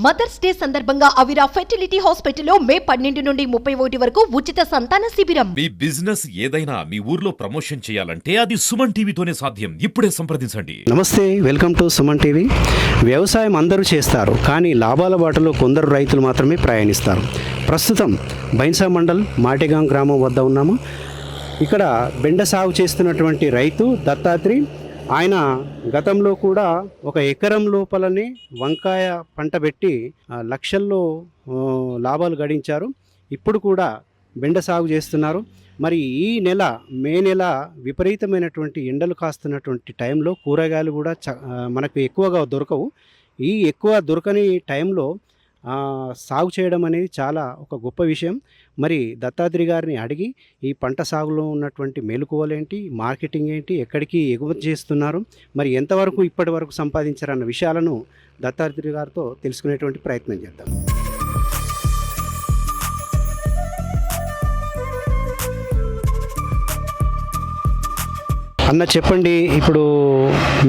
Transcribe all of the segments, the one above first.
Mothers day సందర్భంగా అవిరా fertility హాస్పిటల్లో మే 12 నుండి 31 వరకు ఉచిత సంతాన శిబిరం. మీ బిజినెస్ ఏదైనా మీ ఊర్లో ప్రమోషన్ చేయాలంటే అది సుమన్ టీవీతోనే సాధ్యం. ఇప్పుడే సంప్రదించండి. నమస్తే, వెల్కమ్ టు సుమన్ టీవీ. వ్యవసాయం అందరూ చేస్తారు, కానీ లాభాల బాటలో కొందరు రైతులు మాత్రమే ప్రయాణిస్తారు. ప్రస్తుతం బైన్సా మండల్ మాటెగాం గ్రామం వద్ద ఉన్నాము. ఇక్కడ బెండ సాగు చేస్తున్నటువంటి రైతు దత్తాత్రి. ఆయన గతంలో కూడా ఒక ఎకరం లోపలనే వంకాయ పంట పెట్టి లక్షల్లో లాభాలు గడించారు. ఇప్పుడు కూడా బెండ సాగు చేస్తున్నారు. మరి ఈ నెల మే నెల విపరీతమైనటువంటి ఎండలు కాస్తున్నటువంటి టైంలో కూరగాయలు కూడా మనకు ఎక్కువగా దొరకవు. ఈ ఎక్కువ దొరకని టైంలో సాగు చేయడం అనేది చాలా ఒక గొప్ప విషయం. మరి దత్తాత్రి గారిని అడిగి ఈ పంట సాగులో ఉన్నటువంటి మెలకువలేంటి, మార్కెటింగ్ ఏంటి, ఎక్కడికి ఎగుమతి చేస్తున్నారు, మరి ఎంతవరకు ఇప్పటి వరకు సంపాదించారన్న విషయాలను దత్తాత్రి గారితో తెలుసుకునేటువంటి ప్రయత్నం చేద్దాం. అన్న చెప్పండి, ఇప్పుడు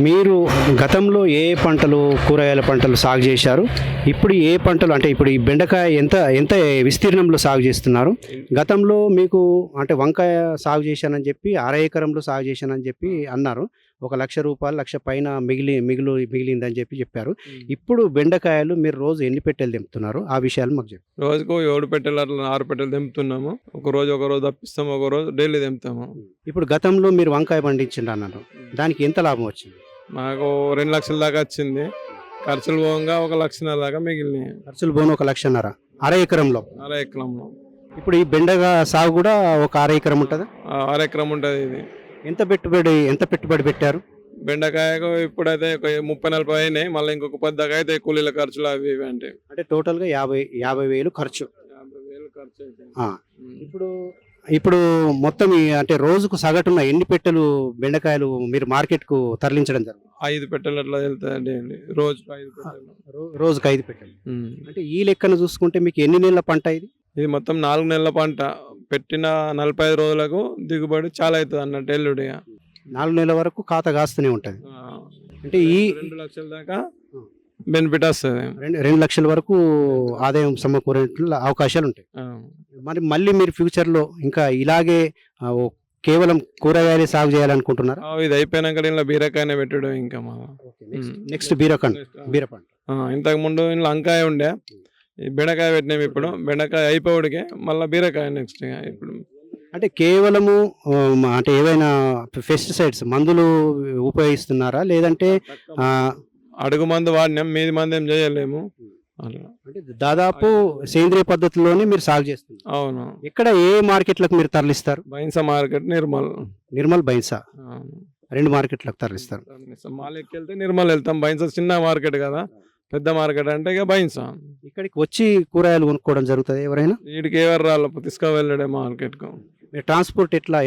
మీరు గతంలో ఏ పంటలు, కూరగాయల పంటలు సాగు చేశారు? ఇప్పుడు ఏ పంటలు, అంటే ఇప్పుడు ఈ బెండకాయ ఎంత విస్తీర్ణంలో సాగు చేస్తున్నారు? గతంలో మీకు అంటే వంకాయ సాగు చేశానని చెప్పి 1/2 ఎకరంలో సాగు చేశానని చెప్పి అన్నారు. ₹1,00,000 లక్ష పైన మిగిలిందని చెప్పారు. ఇప్పుడు బెండకాయలు మీరు రోజు ఎన్ని పెట్టెలు తెంపుతున్నారు? ఆ విషయాలు మాకు చెప్పండి. రోజుకు 7 పెట్టెలు అట్లా 6 పెట్టెలు తెంపుతున్నాము. ఒక రోజు తప్పిస్తాము, ఒక రోజు డైలీ తెంపుతాము. ఇప్పుడు గతంలో మీరు వంకాయ పండించండి అన్నారు, దానికి ఎంత లాభం వచ్చింది? మాకు 2 లక్షల దాకా వచ్చింది. ఖర్చులు పోగా 1,00,000 దాకా మిగిలినాయి. ఖర్చులు పోను 1,00,000. 1/2 ఎకరంలో. 1/2 ఎకరంలో. ఇప్పుడు ఈ బెండగా సాగు కూడా ఒక 1/2 ఎకరం ఉంటుందా? 1/2 ఎకరం ఉంటుంది. ఇది ఎంత పెట్టుబడి పెట్టారు? బెండకాయకు ఇప్పుడైతే 30-40 అయినాయి. మళ్ళీ ఇంకొక 10 దాకా అయితే కూలీల ఖర్చులు అవి ఇవి అంటే టోటల్గా 50,000 ఖర్చు. 50,000 ఖర్చు అయితే. ఇప్పుడు మొత్తం అంటే రోజుకు సగటున ఎన్ని పెట్టెలు బెండకాయలు మీరు మార్కెట్కు తరలించడం జరుగుతుంది? 5 పెట్టెలు అట్లా వెళ్తాయండి. రోజుకు 5 పెట్టెలు. రోజుకు 5 పెట్టెలు. అంటే ఈ లెక్కను చూసుకుంటే మీకు ఎన్ని నెలల పంట ఇది? ఇది మొత్తం 4 నెలల పంట. పెట్టిన 45 రోజులకు దిగుబడి చాలా అవుతుంది అన్నట్టు. ఎల్లుడిగా 4 నెలల వరకు ఖాతా కాస్తూనే ఉంటుంది. అంటే ఈ 2 లక్షల దాకా బెనిఫిట్ వస్తుంది. 2 లక్షల వరకు ఆదాయం సమకూరే అవకాశాలు ఉంటాయి. మరి మళ్ళీ మీరు ఫ్యూచర్లో ఇంకా ఇలాగే కేవలం కూరగాయలే సాగు చేయాలనుకుంటున్నారు? ఇది అయిపోయినాక ఇలా బీరకాయనే పెట్టడం. ఇంకా నెక్స్ట్ బీరపంట. ఇంతకు ముందు ఇంట్లో వంకాయ ఉండే, ఈ బెండకాయ పెట్టినాము. ఇప్పుడు బెండకాయ అయిపోవడికే మళ్ళీ బీరకాయ నెక్స్ట్. ఇప్పుడు అంటే కేవలము అంటే ఏవైనా పెస్టిసైడ్స్ మందులు ఉపయోగిస్తున్నారా, లేదంటే అడుగు మందు వాడినాం, మీది మంది ఏం చేయలేము. అంటే దాదాపు సేంద్రియ పద్ధతిలోనే మీరు సాగు చేస్తున్నారు? అవును. ఇక్కడ ఏ మార్కెట్లకు మీరు తరలిస్తారు? బైన్సా మార్కెట్, నిర్మల్ బైన్సా 2 మార్కెట్లకు తరలిస్తారు. మాలెక్కి వెళ్తే నిర్మల్ వెళ్తాం. బైన్సా చిన్న మార్కెట్ కదా, పెద్ద మార్కెట్ అంటే ఇక బైన్సా. ఇక్కడికి వచ్చి కూరగాయలు కొనుక్కోవడం జరుగుతుంది ఎవరైనా? వీడికి ఎవరు రాళ్ళు తీసుకువెళ్ళడే మార్కెట్కు. మీరు ట్రాన్స్పోర్ట్ ఎట్లా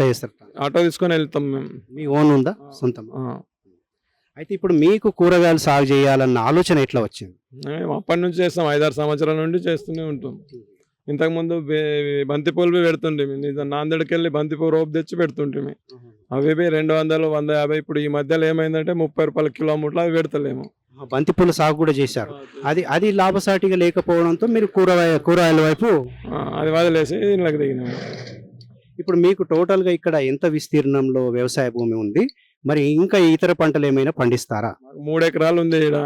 చేస్తారు? ఆటో తీసుకొని వెళ్తాం మేము. మీ ఓన్ ఉందా, సొంతం? అయితే ఇప్పుడు మీకు కూరగాయలు సాగు చేయాలన్న ఆలోచన ఎట్లా వచ్చింది? మేము అప్పటి నుంచి చేస్తాం. 5-6 సంవత్సరాల నుండి చేస్తూనే ఉంటాం. ఇంతకుముందు బంతిపూలు పెడుతుంటే, నాందేడ్కి వెళ్ళి బంతిపూ రోపు తెచ్చి పెడుతుంటే అవి 200, 150. ఇప్పుడు ఈ మధ్యలో ఏమైందంటే ₹30 కిలో ముట్లు అవి పెడతలేము. బంతిపూల సాగు కూడా చేశారు. అది లాభసాటిగా లేకపోవడంతో మీరు కూరగాయల వైపు అది వదిలేసి ఇంట్లోకి దిగినాము. ఇప్పుడు మీకు టోటల్గా ఇక్కడ ఎంత విస్తీర్ణంలో వ్యవసాయ భూమి ఉంది? మరి ఇంకా ఇతర పంటలు ఏమైనా పండిస్తారా? 3 ఎకరాలు ఉంది ఇక్కడ.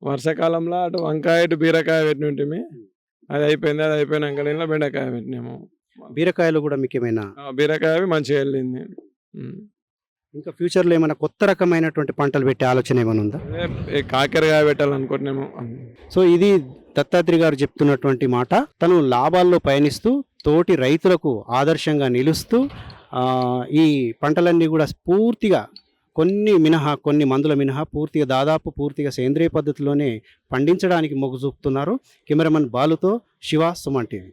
వర్షాకాలంలో అటు వంకాయ, ఇటు బీరకాయ పెట్టినట్టు. అది అయిపోయినాక ఇలా బెండకాయ పెట్టినాము. బీరకాయలు కూడా మీకు ఏమైనా? బీరకాయ మంచిగా వెళ్ళింది. ఇంకా ఫ్యూచర్లో ఏమైనా కొత్త రకమైనటువంటి పంటలు పెట్టే ఆలోచన ఏమైనా ఉందా? కాకరకాయ పెట్టాలనుకుంటున్నాము. సో ఇది దత్తాత్రి గారు చెప్తున్నటువంటి మాట. తను లాభాల్లో పయనిస్తూ తోటి రైతులకు ఆదర్శంగా నిలుస్తూ ఈ పంటలన్నీ కూడా పూర్తిగా కొన్ని మందుల మినహా దాదాపు పూర్తిగా సేంద్రియ పద్ధతిలోనే పండించడానికి మొగ్గు చూపుతున్నారు. కెమెరామన్ బాలుతో శివ, సుమన్ టీవీ.